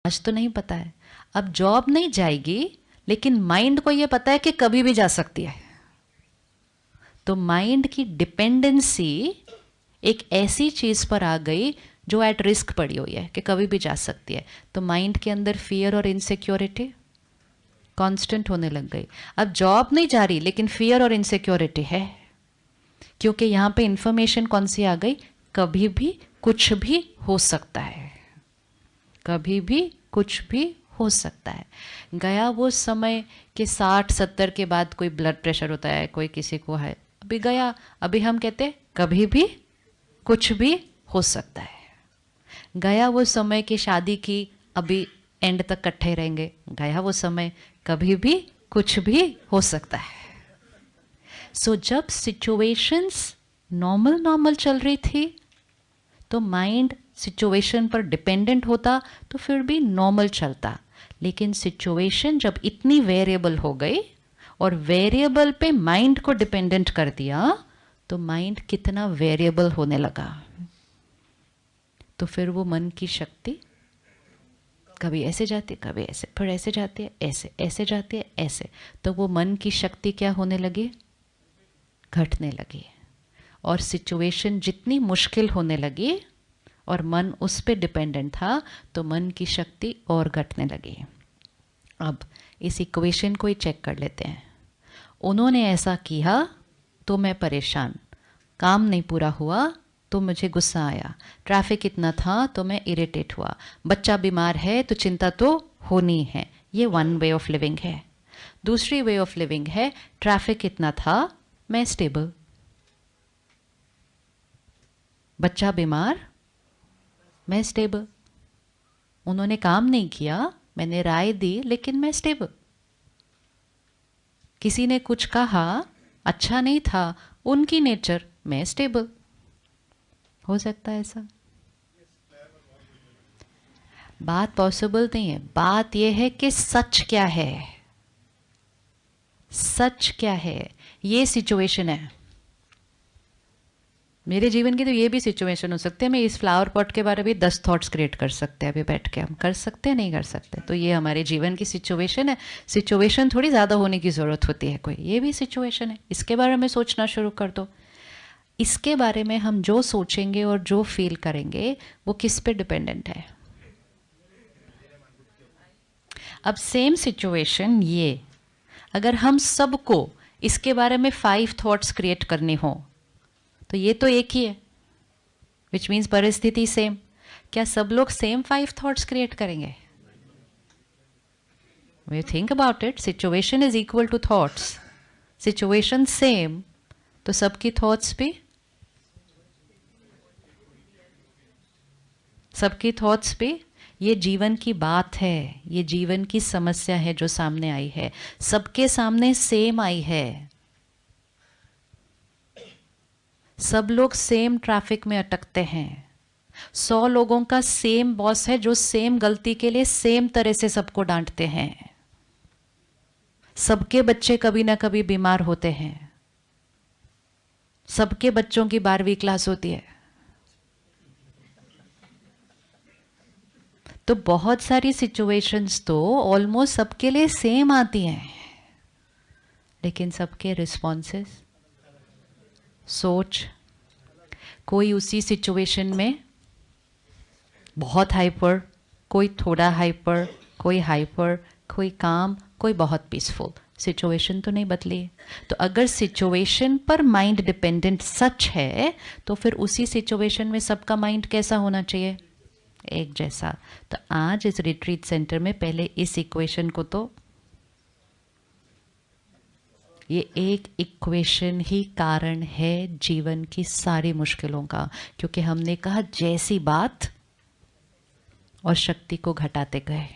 आज तो नहीं पता है, अब जॉब नहीं जाएगी, लेकिन माइंड को ये पता है कि कभी भी जा सकती है। तो माइंड की डिपेंडेंसी एक ऐसी चीज पर आ गई जो एट रिस्क पड़ी हुई है कि कभी भी जा सकती है। तो माइंड के अंदर फियर और इनसिक्योरिटी कांस्टेंट होने लग गई। अब जॉब नहीं जा रही, लेकिन फियर और इनसिक्योरिटी है, क्योंकि यहाँ पे इंफॉर्मेशन कौन सी आ गई, कभी भी कुछ भी हो सकता है, कभी भी कुछ भी हो सकता है। गया वो समय कि 60-70 के बाद कोई ब्लड प्रेशर होता है, कोई किसी को है, अभी गया। अभी हम कहते कभी भी कुछ भी हो सकता है। गया वो समय कि शादी की, अभी एंड तक इकट्ठे रहेंगे। गया वो समय, कभी भी कुछ भी हो सकता है। सो जब सिचुएशंस नॉर्मल चल रही थी तो माइंड सिचुएशन पर डिपेंडेंट होता तो फिर भी नॉर्मल चलता। लेकिन सिचुएशन जब इतनी वेरिएबल हो गई और वेरिएबल पे माइंड को डिपेंडेंट कर दिया, तो माइंड कितना वेरिएबल होने लगा। तो फिर वो मन की शक्ति कभी ऐसे जाती है, कभी ऐसे, फिर ऐसे जाती है, ऐसे, ऐसे जाती है, ऐसे। तो वो मन की शक्ति क्या होने लगी, घटने लगी। और सिचुएशन जितनी मुश्किल होने लगी और मन उस पे डिपेंडेंट था, तो मन की शक्ति और घटने लगी। अब इस इक्वेशन को ही चेक कर लेते हैं। उन्होंने ऐसा किया तो मैं परेशान, काम नहीं पूरा हुआ तो मुझे गुस्सा आया, ट्रैफिक इतना था तो मैं इरिटेट हुआ, बच्चा बीमार है तो चिंता तो होनी है। ये वन वे ऑफ लिविंग है। दूसरी वे ऑफ लिविंग है, ट्रैफिक इतना था, मैं स्टेबल, बच्चा बीमार, मैं स्टेबल। उन्होंने काम नहीं किया, मैंने राय दी, लेकिन मैं स्टेबल। किसी ने कुछ कहा, अच्छा नहीं था, उनकी नेचर, मैं स्टेबल। हो सकता है ऐसा? बात पॉसिबल नहीं है, बात यह है कि सच क्या है। सच क्या है, ये सिचुएशन है। मेरे जीवन की तो ये भी सिचुएशन हो सकती है। मैं इस फ्लावर पॉट के बारे में 10 थॉट्स क्रिएट कर सकते हैं, अभी बैठ के हम कर सकते हैं, नहीं कर सकते। तो ये हमारे जीवन की सिचुएशन है। सिचुएशन थोड़ी ज़्यादा होने की ज़रूरत होती है कोई, ये भी सिचुएशन है। इसके बारे में सोचना शुरू कर दो। इसके बारे में हम जो सोचेंगे और जो फील करेंगे वो किस पे डिपेंडेंट है। अब सेम सिचुएशन ये, अगर हम सबको इसके बारे में 5 थॉट्स क्रिएट करने हो तो ये तो एक ही है, विच मीन्स परिस्थिति सेम। क्या सब लोग सेम 5 थॉट्स क्रिएट करेंगे? We think about it, situation is equal to thoughts, situation same, तो सबकी थॉट्स भी, सबकी थॉट्स भी। ये जीवन की बात है, ये जीवन की समस्या है जो सामने आई है, सबके सामने सेम आई है। सब लोग सेम ट्रैफिक में अटकते हैं। 100 लोगों का सेम बॉस है जो सेम गलती के लिए सेम तरह से सबको डांटते हैं। सबके बच्चे कभी ना कभी बीमार होते हैं। सबके बच्चों की 12वीं क्लास होती है। तो बहुत सारी सिचुएशंस तो ऑलमोस्ट सबके लिए सेम आती हैं, लेकिन सबके रिस्पॉन्सेस, सोच, कोई उसी सिचुएशन में बहुत हाइपर, कोई थोड़ा हाइपर, कोई हाइपर, कोई काम, कोई बहुत पीसफुल। सिचुएशन तो नहीं बदली। तो अगर सिचुएशन पर माइंड डिपेंडेंट सच है, तो फिर उसी सिचुएशन में सबका माइंड कैसा होना चाहिए, एक जैसा। तो आज इस रिट्रीट सेंटर में पहले इस इक्वेशन को, तो ये एक इक्वेशन ही कारण है जीवन की सारी मुश्किलों का, क्योंकि हमने कहा जैसी बात और शक्ति को घटाते गए।